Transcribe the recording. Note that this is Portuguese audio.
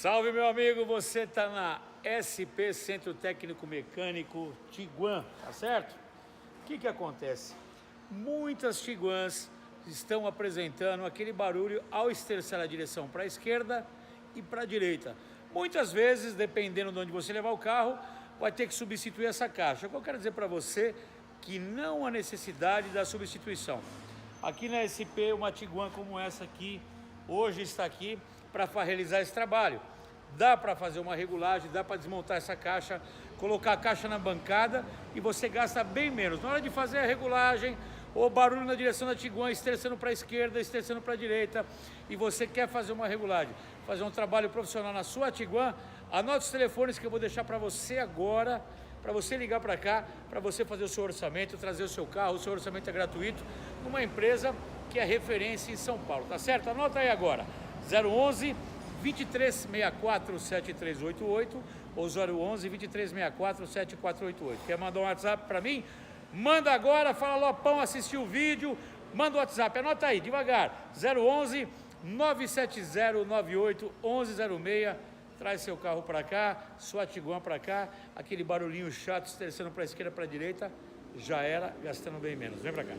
Salve, meu amigo, você está na SP Centro Técnico Mecânico Tiguan, tá certo? O que acontece? Muitas Tiguans estão apresentando aquele barulho ao esterçar a direção para a esquerda e para a direita. Muitas vezes, dependendo de onde você levar o carro, vai ter que substituir essa caixa. O que eu quero dizer para você que não há necessidade da substituição. Aqui na SP, uma Tiguan como essa aqui, hoje está aqui para realizar esse trabalho. Dá para fazer uma regulagem, dá para desmontar essa caixa, colocar a caixa na bancada e você gasta bem menos. Na hora de fazer a regulagem, o barulho na direção da Tiguan, esterçando para a esquerda, esterçando para a direita, e você quer fazer uma regulagem, fazer um trabalho profissional na sua Tiguan, anote os telefones que eu vou deixar para você agora, para você ligar para cá, para você fazer o seu orçamento, trazer o seu carro. O seu orçamento é gratuito, numa empresa que é referência em São Paulo, tá certo? Anota aí agora, 011 2364 7388 ou 011 2364 7488. Quer mandar um WhatsApp para mim? Manda agora, fala Lopão, assistiu o vídeo, manda o WhatsApp, anota aí, devagar, 011 970 98 1106. Traz seu carro para cá, sua Tiguan para cá, aquele barulhinho chato, esterçando para a esquerda, para a direita, já era, gastando bem menos. Vem para cá.